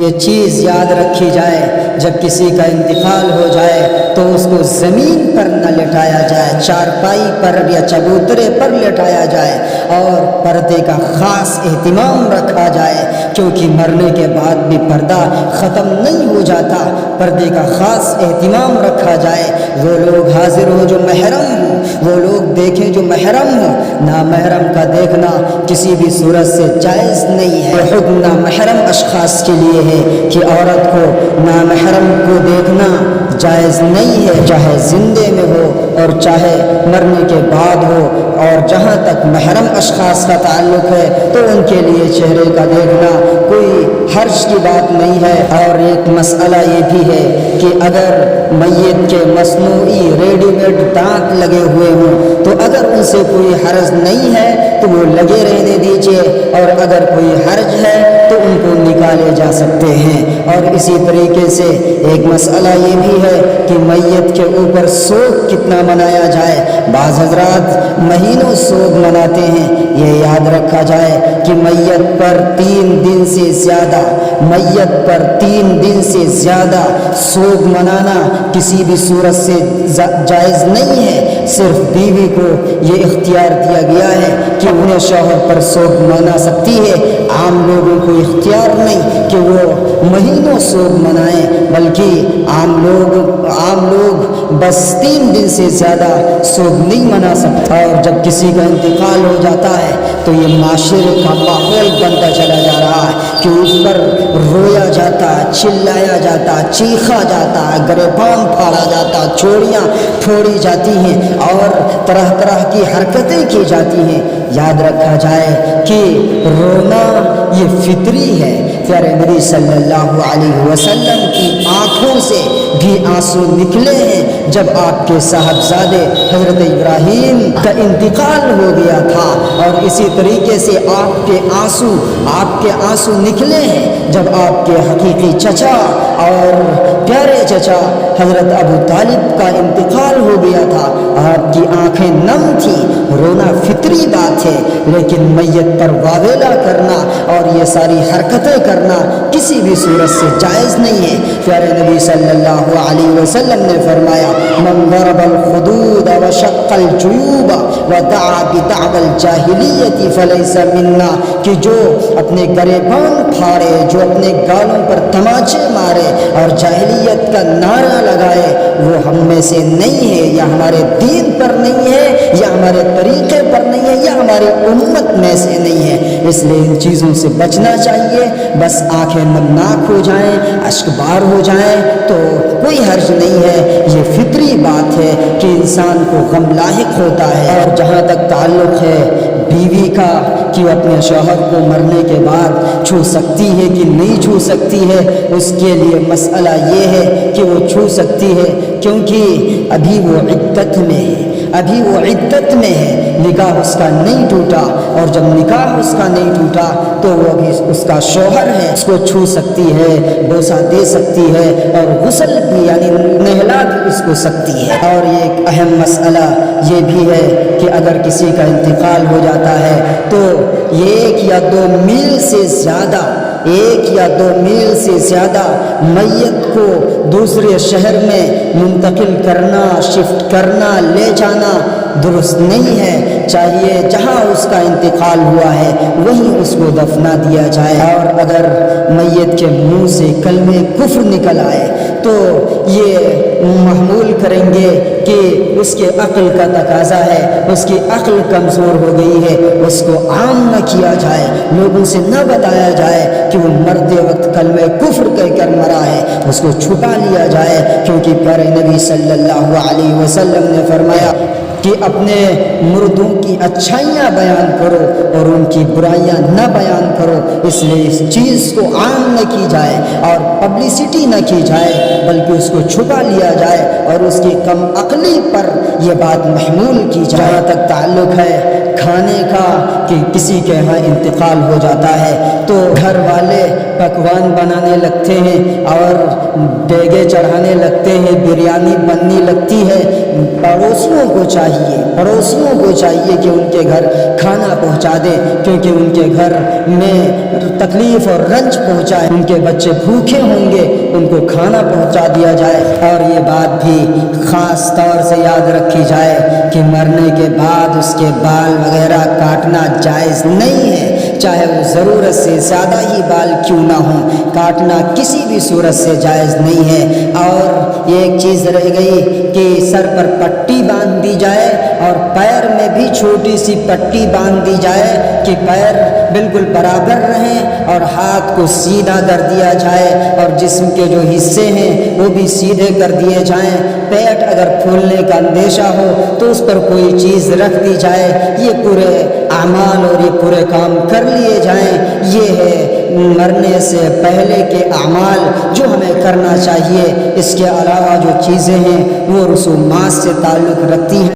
یہ چیز یاد رکھی جائے، جب کسی کا انتقال ہو جائے تو اس کو زمین پر نہ لٹایا جائے، چارپائی پر یا چبوترے پر لٹایا جائے، اور پردے کا خاص اہتمام رکھا جائے، کیونکہ مرنے کے بعد بھی پردہ ختم نہیں ہو جاتا۔ پردے کا خاص اہتمام رکھا جائے، وہ لوگ حاضر ہو جو محرم ہوں، وہ لوگ دیکھیں جو محرم ہوں۔ نامحرم کا دیکھنا کسی بھی صورت سے جائز نہیں ہے۔ حکم نامحرم اشخاص کے لیے ہے کہ عورت کو نامحرم کو دیکھنا جائز نہیں ہے، چاہے زندے میں ہو اور چاہے مرنے کے بعد ہو، اور جہاں تک محرم اشخاص کا تعلق ہے تو ان کے لیے چہرے کا دیکھنا کوئی حرج کی بات نہیں ہے۔ اور ایک مسئلہ یہ بھی ہے کہ اگر میت کے مصنوعی ریڈی میڈ دانت لگے ہوئے ہوں تو اگر ان سے کوئی حرج نہیں ہے تو وہ لگے رہنے دیجیے، اور اگر کوئی حرج ہے تو ان کو نکالے جا سکتے ہیں۔ اور اسی طریقے سے ایک مسئلہ یہ بھی ہے کہ میت کے اوپر سوگ کتنا منایا جائے۔ بعض حضرات مہینوں سوگ مناتے ہیں، یہ یاد رکھا جائے کہ میت پر 3 دن سے زیادہ سوگ منانا کسی بھی صورت سے جائز نہیں ہے۔ صرف بیوی کو یہ اختیار دیا گیا ہے کہ انہیں شوہر پر سوگ منا سکتی ہے، عام لوگوں کو اختیار نہیں کہ وہ مہینوں سوگ منائیں، بلکہ عام لوگ بس 3 دن سے زیادہ سوگ نہیں منا سکتا۔ اور جب کسی کا انتقال ہو جاتا ہے تو یہ معاشرے کا ماحول بنتا چلا جا رہا ہے کہ اس پر رویا جاتا، چلایا جاتا، چیخا جاتا، گریبان پھاڑا جاتا، چوڑیاں پھوڑی جاتی ہیں اور طرح طرح کی حرکتیں کی جاتی ہیں۔ یاد رکھا جائے کہ رونا یہ فطری ہے۔ پیارے نبی صلی اللہ علیہ وسلم کی آنکھوں سے بھی آنسو نکلے ہیں جب آپ کے صاحبزادے حضرت ابراہیم کا انتقال ہو گیا تھا، اور اسی طریقے سے آپ کے آنسو نکلے ہیں جب آپ کے حقیقی چچا اور پیارے چچا حضرت ابو طالب کا انتقال ہو گیا تھا۔ آپ کی آنکھیں نم تھیں، رونا فطری بات ہے، لیکن میت پر واویلا کرنا اور یہ ساری حرکتیں کرنا کسی بھی صورت سے جائز نہیں ہے۔ پیارے نبی صلی اللہ علیہ وسلم نے فرمایا، من ضرب الخدود وشق الجیوب ودعا بدعوى الجاہلیت فلیس منا، کہ جو اپنے گریبان پھاڑے، جو اپنے گالوں پر تماچے مارے اور جاہلیت کا نعرہ لگائے، وہ ہم میں سے نہیں ہے، یا ہمارے دین پر نہیں ہے، یا ہمارے طریقے پر نہیں ہے، یا ہماری امت میں سے نہیں ہے۔ اس لیے ان چیزوں سے بچنا چاہیے۔ بس آنکھیں نمناک ہو جائیں، اشکبار ہو جائیں تو کوئی حرج نہیں ہے، یہ فطری بات ہے کہ انسان کو غم لاحق ہوتا ہے۔ اور جہاں تک تعلق ہے بیوی کا کہ وہ اپنے شوہر کو مرنے کے بعد چھو سکتی ہے کہ نہیں چھو سکتی ہے، اس کے لیے مسئلہ یہ ہے کہ وہ چھو سکتی ہے، کیونکہ ابھی وہ عدت میں ہے، نکاح اس کا نہیں ٹوٹا، اور جب نکاح اس کا نہیں ٹوٹا تو وہ ابھی اس کا شوہر ہے، اس کو چھو سکتی ہے، بوسہ دے سکتی ہے، اور غسل بھی یعنی نہلا بھی اس کو سکتی ہے۔ اور ایک اہم مسئلہ یہ بھی ہے کہ اگر کسی کا انتقال ہو جاتا ہے تو 1 یا 2 میل سے زیادہ میت کو دوسرے شہر میں منتقل کرنا، شفٹ کرنا، لے جانا درست نہیں ہے۔ چاہیے جہاں اس کا انتقال ہوا ہے وہیں اس کو دفنا دیا جائے۔ اور اگر میت کے منہ سے کلمہ کفر نکل آئے تو یہ محمول کریں گے کہ اس کے عقل کا تقاضا ہے، اس کی عقل کمزور ہو گئی ہے، اس کو عام نہ کیا جائے، لوگوں سے نہ بتایا جائے کہ وہ مرتے وقت کلمہ کفر کہہ کر مرا ہے، اس کو چھپا لیا جائے، کیونکہ پیارے نبی صلی اللہ علیہ وسلم نے فرمایا کہ اپنے مردوں کی اچھائیاں بیان کرو اور ان کی برائیاں نہ بیان کرو۔ اس لیے اس چیز کو عام نہ کی جائے اور پبلسٹی نہ کی جائے، بلکہ اس کو چھپا لیا جائے اور اس کی کم عقلی پر یہ بات محمول کی جائے۔ جہاں تک تعلق ہے کھانے کا کہ کسی کے یہاں انتقال ہو جاتا ہے تو گھر والے پکوان بنانے لگتے ہیں اور دیگے چڑھانے لگتے ہیں، بریانی بننے لگتی ہے۔ پڑوسیوں کو چاہیے کہ ان کے گھر کھانا پہنچا دے، کیونکہ ان کے گھر میں تکلیف اور رنج پہنچا ہے، ان کے بچے بھوکے ہوں گے، ان کو کھانا پہنچا دیا جائے۔ اور یہ بات بھی خاص طور سے یاد رکھی جائے کہ مرنے کے بعد اس کے بال وغیرہ کاٹنا جائز نہیں ہے، چاہے وہ ضرورت سے زیادہ ہی بال کیوں نہ ہوں، کاٹنا کسی بھی صورت سے جائز نہیں ہے۔ اور یہ ایک چیز رہ گئی کہ سر پر پٹی باندھ دی جائے اور پیر میں بھی چھوٹی سی پٹی باندھ دی جائے کہ پیر بالکل برابر رہیں اور ہاتھ کو سیدھا کر دیا جائے اور جسم کے جو حصے ہیں وہ بھی سیدھے کر دیے جائیں۔ پیٹ اگر پھولنے کا اندیشہ ہو تو اس پر کوئی چیز رکھ دی جائے۔ یہ پورے اعمال اور یہ پورے کام کر لیے جائیں۔ یہ ہے مرنے سے پہلے کے اعمال جو ہمیں کرنا چاہیے۔ اس کے علاوہ جو چیزیں ہیں وہ رسومات سے تعلق رکھتی ہیں۔